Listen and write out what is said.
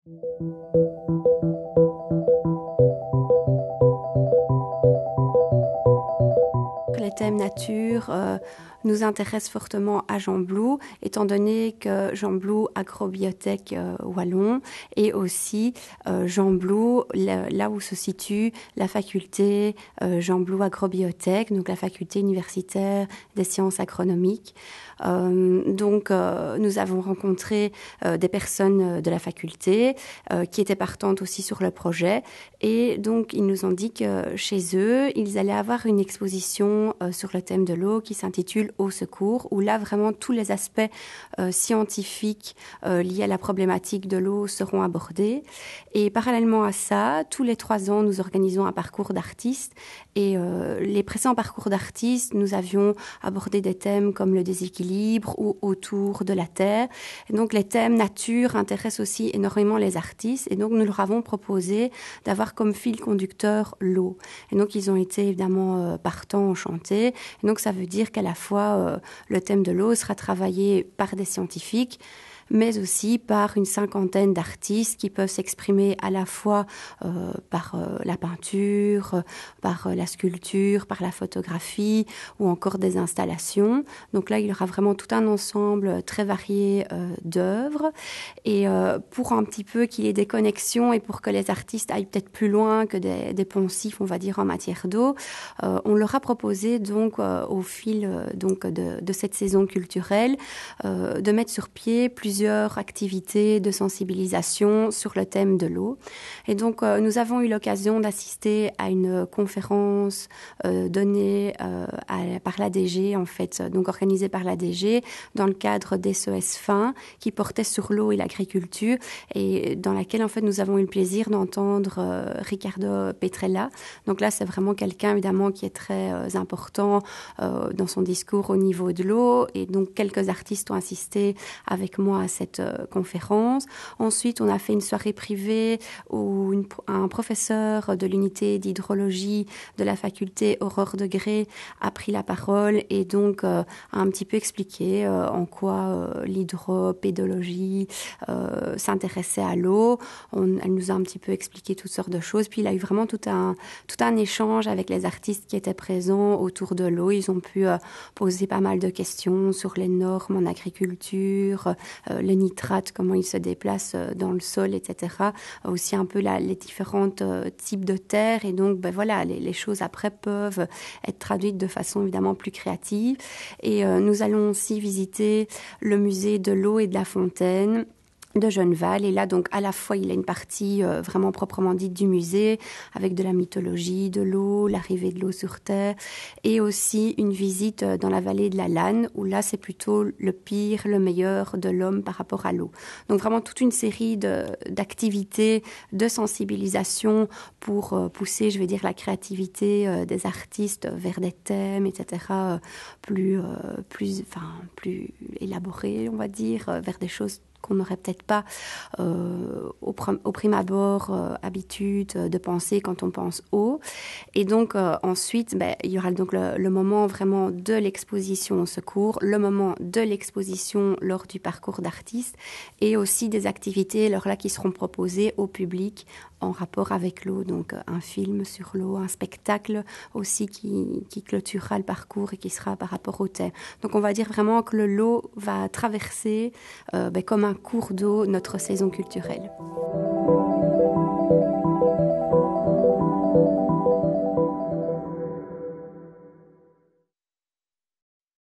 Les thèmes nature nous intéressent fortement à Jean Blou, étant donné que Jean Blou Agrobiotech Wallon et aussi Jean Blou, là où se situe la faculté Jean Blou Agrobiotech, donc la faculté universitaire des sciences agronomiques. Nous avons rencontré des personnes de la faculté qui étaient partantes aussi sur le projet, et donc ils nous ont dit que chez eux, ils allaient avoir une exposition sur le thème de l'eau qui s'intitule Au secours, où là vraiment tous les aspects scientifiques liés à la problématique de l'eau seront abordés. Et parallèlement à ça, tous les 3 ans, nous organisons un parcours d'artistes, et les précédents parcours d'artistes, nous avions abordé des thèmes comme le déséquilibre ou autour de la terre. Et donc les thèmes nature intéressent aussi énormément les artistes, et donc nous leur avons proposé d'avoir comme fil conducteur l'eau. Et donc ils ont été évidemment partants, enchantés. Et donc ça veut dire qu'à la fois le thème de l'eau sera travaillé par des scientifiques, mais aussi par une 50aine d'artistes qui peuvent s'exprimer à la fois par la peinture, par la sculpture, par la photographie ou encore des installations. Donc là, il y aura vraiment tout un ensemble très varié d'œuvres. Et pour un petit peu qu'il y ait des connexions et pour que les artistes aillent peut-être plus loin que des poncifs, on va dire, en matière d'eau, on leur a proposé donc au fil de cette saison culturelle de mettre sur pied plusieurs activités de sensibilisation sur le thème de l'eau. Et donc, nous avons eu l'occasion d'assister à une conférence donnée par l'ADG, en fait, donc organisée par l'ADG dans le cadre d'SES Fin, qui portait sur l'eau et l'agriculture, et dans laquelle, en fait, nous avons eu le plaisir d'entendre Ricardo Petrella. Donc là, c'est vraiment quelqu'un, évidemment, qui est très important dans son discours au niveau de l'eau, et donc quelques artistes ont assisté avec moi à cette conférence. Ensuite, on a fait une soirée privée où un professeur de l'unité d'hydrologie de la faculté Aurore Degré a pris la parole et donc a un petit peu expliqué en quoi l'hydropédologie s'intéressait à l'eau. Elle nous a un petit peu expliqué toutes sortes de choses. Puis il a eu vraiment tout un échange avec les artistes qui étaient présents autour de l'eau. Ils ont pu poser pas mal de questions sur les normes en agriculture, les nitrates, comment ils se déplacent dans le sol, etc. Aussi un peu les différents types de terres. Et donc, voilà, les choses après peuvent être traduites de façon évidemment plus créative. Et nous allons aussi visiter le musée de l'eau et de la fontaine de Genneval. Et là, donc, à la fois, il y a une partie vraiment proprement dite du musée, avec de la mythologie de l'eau, l'arrivée de l'eau sur Terre, et aussi une visite dans la vallée de la Lanne, où là, c'est plutôt le pire, le meilleur de l'homme par rapport à l'eau. Donc, vraiment toute une série d'activités, de sensibilisation pour pousser, je vais dire, la créativité des artistes vers des thèmes, etc., plus élaborés, on va dire, vers des choses qu'on n'aurait peut-être pas au prime abord habitude de penser quand on pense eau. Et donc ensuite, il y aura donc le moment vraiment de l'exposition au secours, le moment de l'exposition lors du parcours d'artistes, et aussi des activités alors là qui seront proposées au public en rapport avec l'eau. Donc un film sur l'eau, un spectacle aussi qui clôturera le parcours et qui sera par rapport au thème. Donc on va dire vraiment que l'eau va traverser comme un cours d'eau notre saison culturelle.